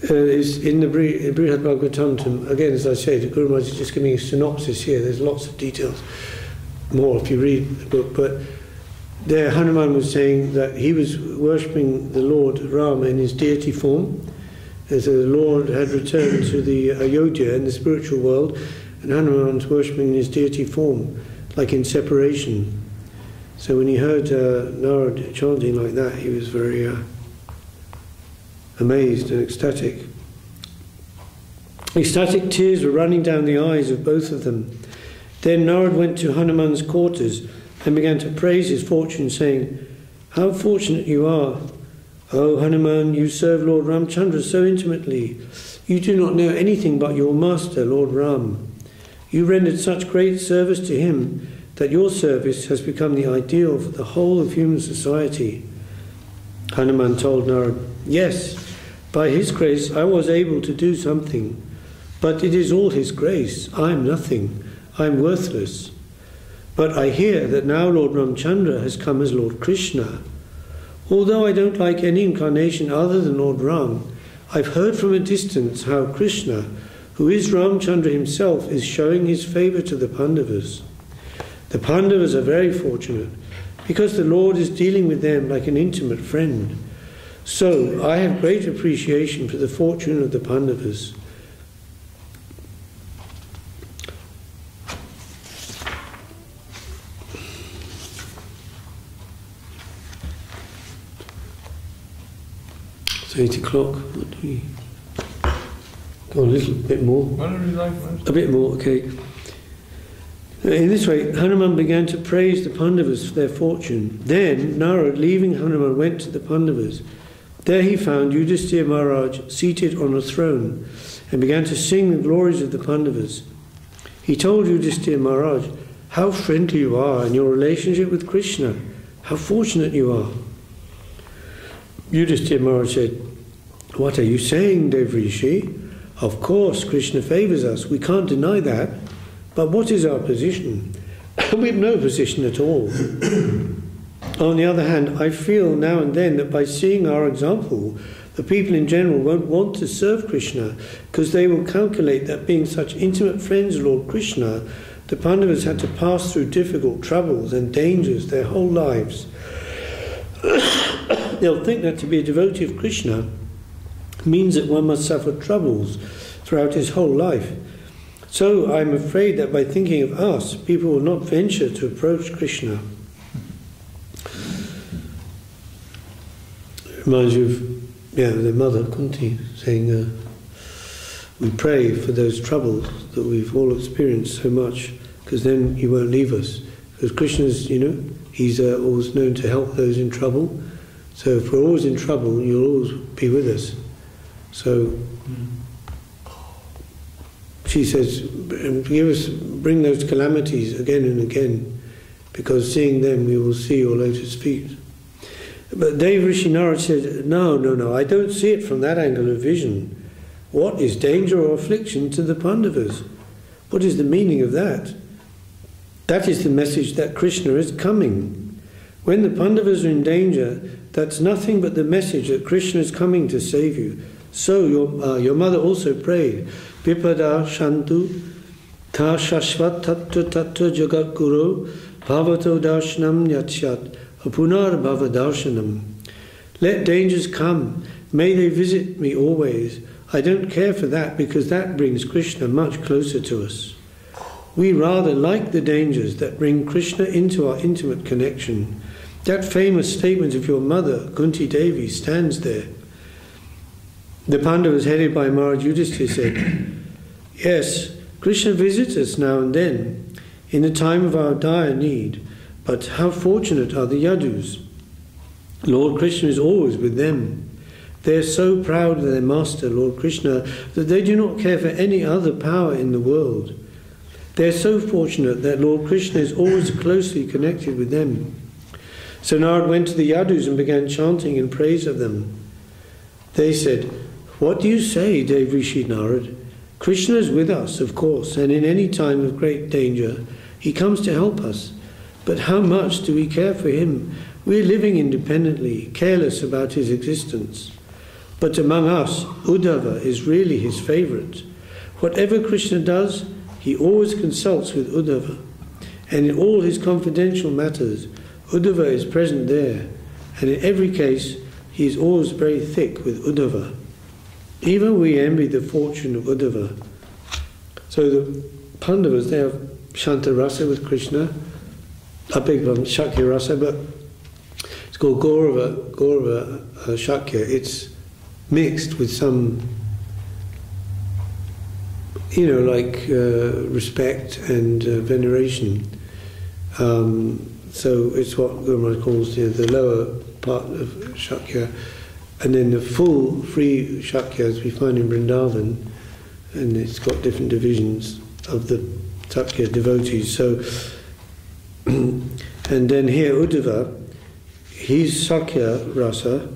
In the Brihad Bhagavatam, again, as I say, the Guru Maharaj is just giving a synopsis here. There's lots of details, more if you read the book. But there Hanuman was saying that he was worshipping the Lord Rama in his deity form, as the Lord had returned to the Ayodhya in the spiritual world, and Hanuman's worshipping his deity form, like in separation. So when he heard Narad chanting like that, he was very amazed and ecstatic. Ecstatic tears were running down the eyes of both of them. Then Narad went to Hanuman's quarters and began to praise his fortune, saying, "How fortunate you are! O Hanuman, you serve Lord Ramchandra so intimately. You do not know anything but your master, Lord Ram. You rendered such great service to him that your service has become the ideal for the whole of human society." Hanuman told Narad, "Yes, by his grace I was able to do something, but it is all his grace. I am nothing. I am worthless. But I hear that now Lord Ramchandra has come as Lord Krishna. Although I don't like any incarnation other than Lord Ram, I've heard from a distance how Krishna, who is Ramchandra himself, is showing his favour to the Pandavas. The Pandavas are very fortunate, because the Lord is dealing with them like an intimate friend. So I have great appreciation for the fortune of the Pandavas." It's 8 o'clock. What do we go a little bit more? A bit more, okay. In this way, Hanuman began to praise the Pandavas for their fortune. Then Narad, leaving Hanuman, went to the Pandavas. There he found Yudhisthira Maharaj seated on a throne and began to sing the glories of the Pandavas. He told Yudhisthira Maharaj, "How friendly you are in your relationship with Krishna. How fortunate you are." Yudhisthira Maharaj said, "What are you saying, Devrishi? Of course, Krishna favours us. We can't deny that. But what is our position? We have no position at all. On the other hand, I feel now and then that by seeing our example, the people in general won't want to serve Krishna, because they will calculate that being such intimate friends of Lord Krishna, the Pandavas had to pass through difficult troubles and dangers their whole lives. They'll think that to be a devotee of Krishna means that one must suffer troubles throughout his whole life. So I'm afraid that by thinking of us, people will not venture to approach Krishna." It reminds you of their mother Kunti saying, "We pray for those troubles that we've all experienced so much, because then you won't leave us." Because Krishna's, he's always known to help those in trouble. So if we're always in trouble, you'll always be with us. So she says, bring those calamities again and again, because seeing them we will see your lotus feet. But Devrishi Narad said, no, I don't see it from that angle of vision. What is danger or affliction to the Pandavas? What is the meaning of that? That is the message that Krishna is coming. When the Pandavas are in danger, that's nothing but the message that Krishna is coming to save you. So your mother also prayed, "Vipada shantu tha shashvat tattva tattva jagat guru bhavato darshanam yachyat apunar bhava darshanam." Let dangers come, may they visit me always. I don't care for that, because that brings Krishna much closer to us. We rather like the dangers that bring Krishna into our intimate connection. That famous statement of your mother, Kunti Devi, stands there. The Pandavas, headed by Maharaj Yudhisthira, said, "Yes, Krishna visits us now and then, in the time of our dire need, but how fortunate are the Yadus. Lord Krishna is always with them. They are so proud of their master, Lord Krishna, that they do not care for any other power in the world. They are so fortunate that Lord Krishna is always closely connected with them." So Narad went to the Yadus and began chanting in praise of them. They said, "What do you say, Devrishi Narad? Krishna is with us, of course, and in any time of great danger, he comes to help us. But how much do we care for him? We are living independently, careless about his existence. But among us, Uddhava is really his favourite. Whatever Krishna does, he always consults with Uddhava. And in all his confidential matters, Uddhava is present there. And in every case, he is always very thick with Uddhava. Even we envy the fortune of Uddhava." So the Pandavas, they have Shanta Rasa with Krishna. I beg your pardon, Shakya Rasa, but it's called Gaurava Shakya. It's mixed with some, respect and veneration. So it's what Guru Maharaj calls the lower part of Shakya. And then the full free Shakya, as we find in Vrindavan, and it's got different divisions of the Shakya devotees. So, and then here Uddhava, he's Shakya Rasa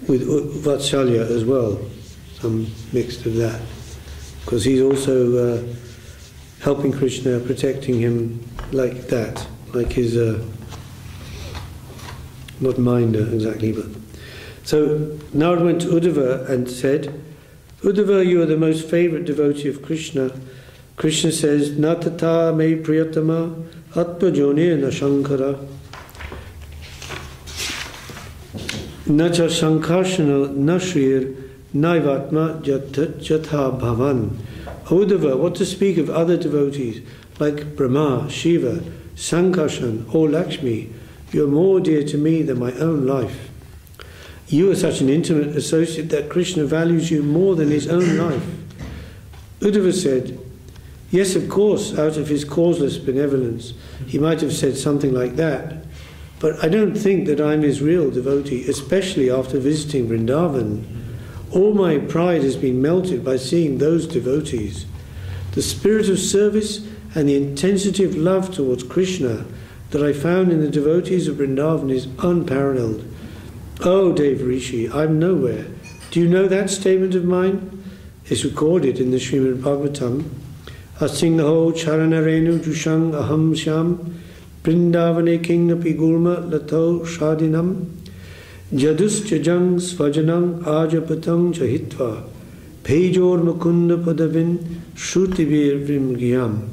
with Vatsalya as well, some mixed of that, because he's also helping Krishna, protecting him like that, like his, not minder exactly, but. So Narad went to Uddhava and said, Uddhava, you are the most favourite devotee of Krishna. Krishna says, Natata me priyatama atmajone na shankara nacha shankarshana nashrir naivatma jatha bhavan. Uddhava, what to speak of other devotees like Brahma, Shiva, Sankarshan or Lakshmi, you are more dear to me than my own life. You are such an intimate associate that Krishna values you more than his own life. Uddhava said, yes, of course, out of his causeless benevolence, he might have said something like that, but I don't think that I'm his real devotee, especially after visiting Vrindavan. All my pride has been melted by seeing those devotees. The spirit of service and the intensity of love towards Krishna that I found in the devotees of Vrindavan is unparalleled. Oh, Devrishi, I'm nowhere. Do you know that statement of mine? It's recorded in the Srimad Bhagavatam. Asingho charanarenu jushang aham shyam Vrindavane kingapi gulma lato shadinam Jadus jajang svajanang ajapatang chahitva Pejor mukunda padavin shrutibir vimgiyam.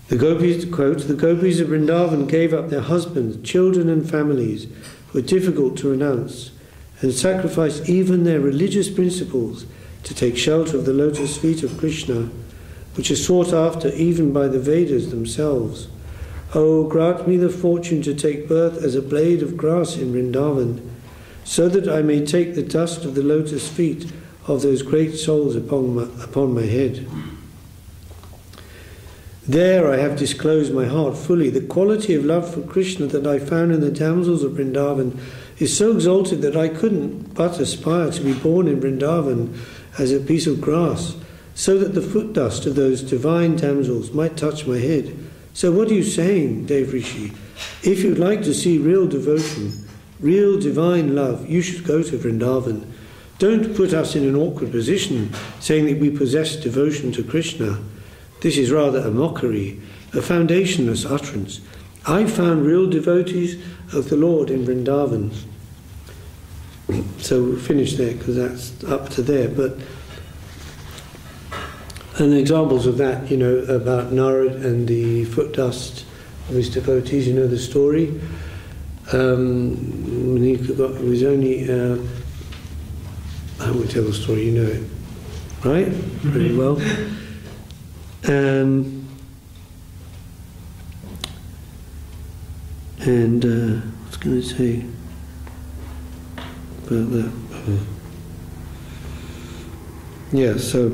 The gopis, quote, the gopis of Vrindavan gave up their husbands, children and families were difficult to renounce, and sacrificed even their religious principles to take shelter of the lotus feet of Krishna, which is sought after even by the Vedas themselves. Oh, grant me the fortune to take birth as a blade of grass in Vrindavan, so that I may take the dust of the lotus feet of those great souls upon my head. There I have disclosed my heart fully. The quality of love for Krishna that I found in the damsels of Vrindavan is so exalted that I couldn't but aspire to be born in Vrindavan as a piece of grass, so that the foot dust of those divine damsels might touch my head. So what are you saying, Devrishi? If you'd like to see real devotion, real divine love, you should go to Vrindavan. Don't put us in an awkward position, saying that we possess devotion to Krishna. This is rather a mockery, a foundationless utterance. I found real devotees of the Lord in Vrindavan. So we'll finish there because that's up to there. But and examples of that, about Narad and the foot dust of his devotees. You know the story. When he was only, I won't tell the story. You know it, right? Pretty well. And I was going to say about that. Yeah, so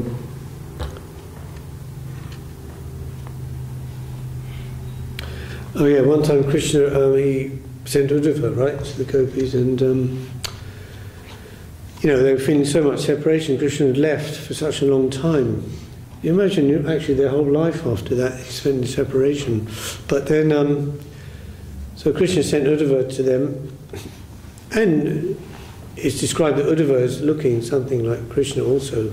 one time Krishna he sent Uddhava, right, to the gopis, and they were feeling so much separation. Krishna had left for such a long time. You imagine actually their whole life after that is spent in separation. But then, so Krishna sent Uddhava to them, and it's described that Uddhava is looking something like Krishna also,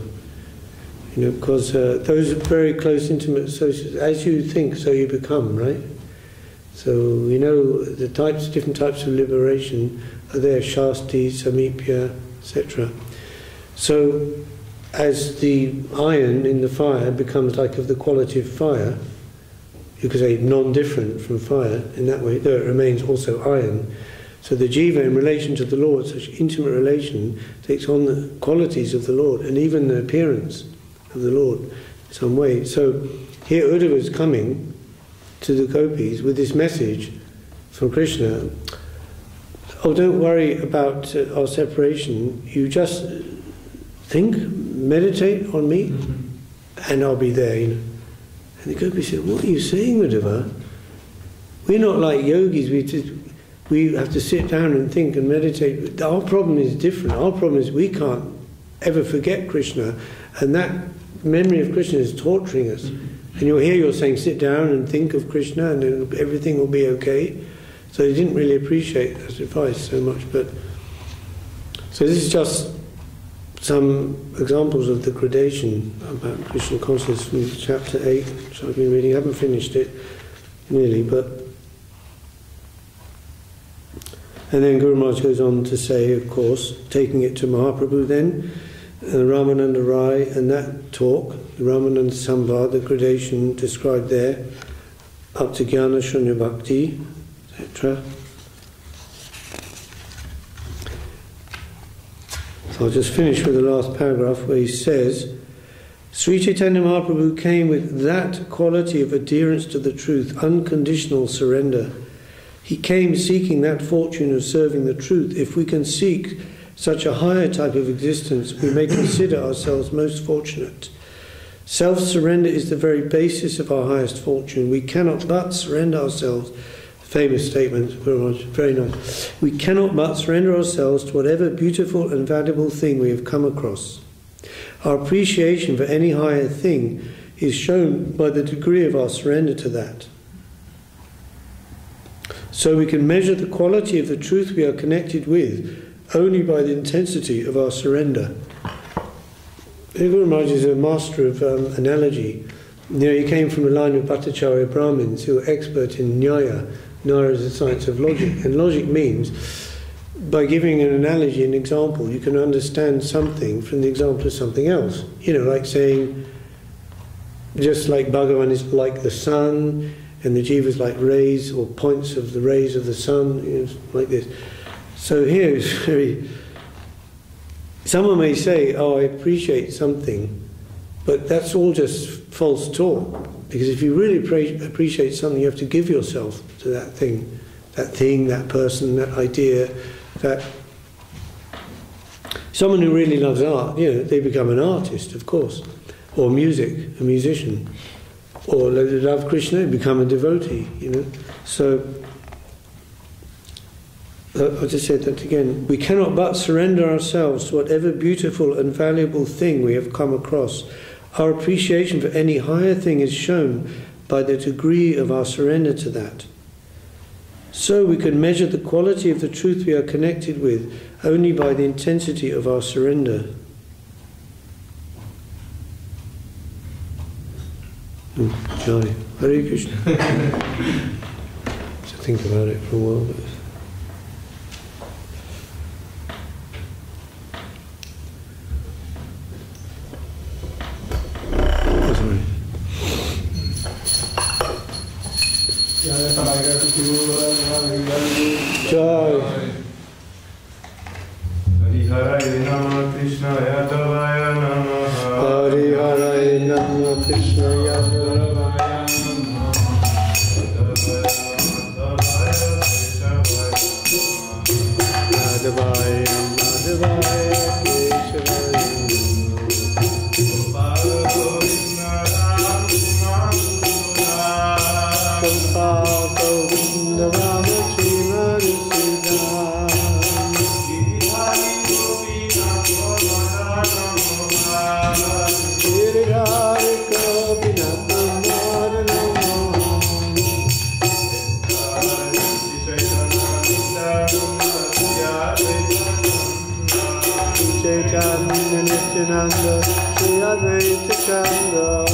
because those are very close, intimate associates. As you think, so you become, right? So the different types of liberation are there: Shasti, Samipya, etc. So, as the iron in the fire becomes like of the quality of fire, you could say non-different from fire in that way, though it remains also iron. So the jiva in relation to the Lord, such intimate relation, takes on the qualities of the Lord and even the appearance of the Lord. some way. So here Uddhava is coming to the gopis with this message from Krishna. Oh, don't worry about our separation. You just think, meditate on me, and I'll be there. And the gopis said, "What are you saying, Uddhava? We're not like yogis. We have to sit down and think and meditate. Our problem is different. Our problem is we can't ever forget Krishna, and that memory of Krishna is torturing us. And you're saying, sit down and think of Krishna, and everything will be okay." So they didn't really appreciate that advice so much. But so this is just some examples of the gradation about Krishna consciousness from chapter 8, which I've been reading. I haven't finished it nearly, but. And then Guru Maharaj goes on to say, of course, taking it to Mahaprabhu then, Ramananda Rai, and that talk, the Ramananda Samvad, the gradation described there, up to Jnana Shunya Bhakti, etc. So I'll just finish with the last paragraph where he says, Sri Chaitanya Mahaprabhu came with that quality of adherence to the truth, unconditional surrender. He came seeking that fortune of serving the truth. If we can seek such a higher type of existence, we may consider ourselves most fortunate. Self-surrender is the very basis of our highest fortune. We cannot but surrender ourselves. Famous statement, very nice. We cannot but surrender ourselves to whatever beautiful and valuable thing we have come across. Our appreciation for any higher thing is shown by the degree of our surrender to that. So we can measure the quality of the truth we are connected with only by the intensity of our surrender. Guru Maharaj is a master of analogy. He came from a line of Bhattacharya Brahmins who were expert in Nyaya. Nyaya is the science of logic. And logic means, by giving an analogy, an example, you can understand something from the example of something else. Like saying, just like Bhagavan is like the sun, and the jiva is like rays or points of the rays of the sun, like this. So here is very... Someone may say, oh, I appreciate something, but that's all just false talk. Because if you really appreciate something, you have to give yourself to that thing, that person, that idea, that... Someone who really loves art, they become an artist, of course, or music, a musician. Or they love Krishna, become a devotee, So, I just said that again. We cannot but surrender ourselves to whatever beautiful and valuable thing we have come across. Our appreciation for any higher thing is shown by the degree of our surrender to that. So we can measure the quality of the truth we are connected with only by the intensity of our surrender. Jai. Hare Krishna. So think about it for a while. Jai. Hare Nama Krishna Yadavaya Namaha. Hare Nama Krishna Yadavaya Nanda, Shri Advaita Chandra.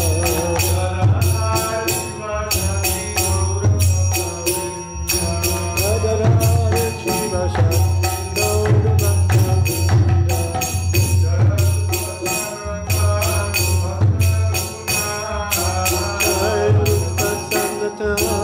Gopala Bhatta Dasa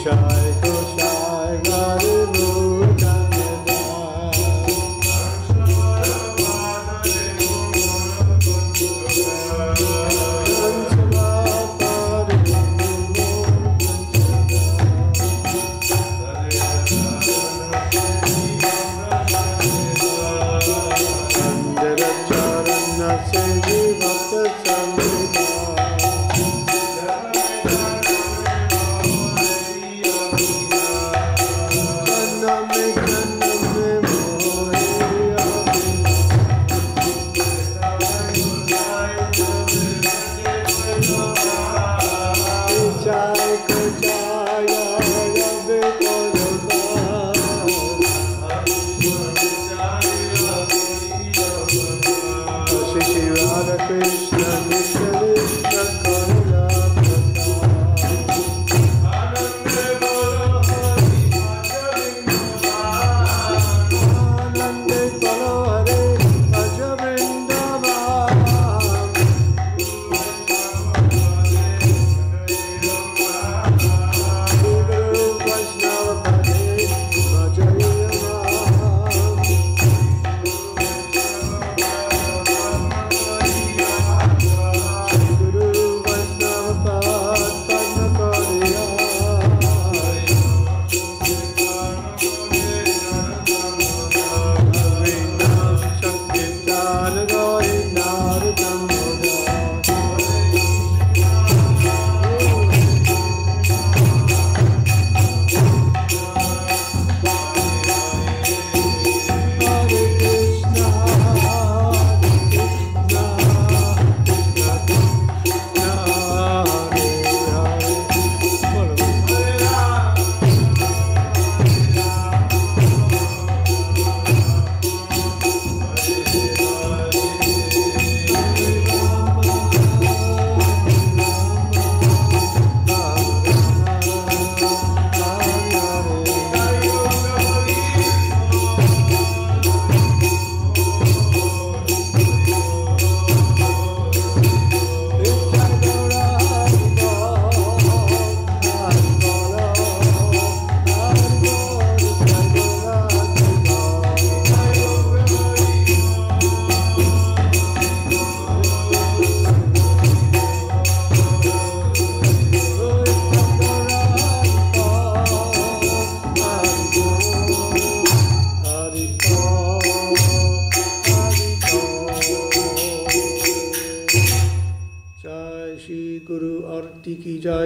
Jai Goshai Gare Murtanyada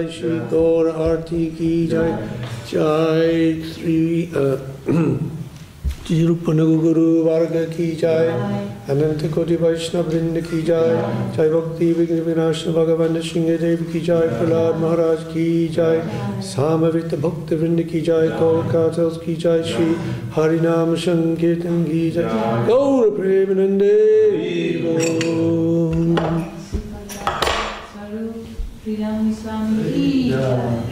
Shri Gaur Arti Ki Jai Jai Sri Rupanaguru Guru Varga Ki Jai Ananta Koti Vaishnava Vrinda Ki Jai Jai Bhakti Vinashna Bhagavan Singha Dev Ki Jai Prahlad Maharaj Ki Jai Samavita Bhakti Vrinda Ki Jai Gaur Katals Ki Jai Shri Harinam Sankirtan Ki Jai Gaur Premanande Tridandi Swami Ki Jai.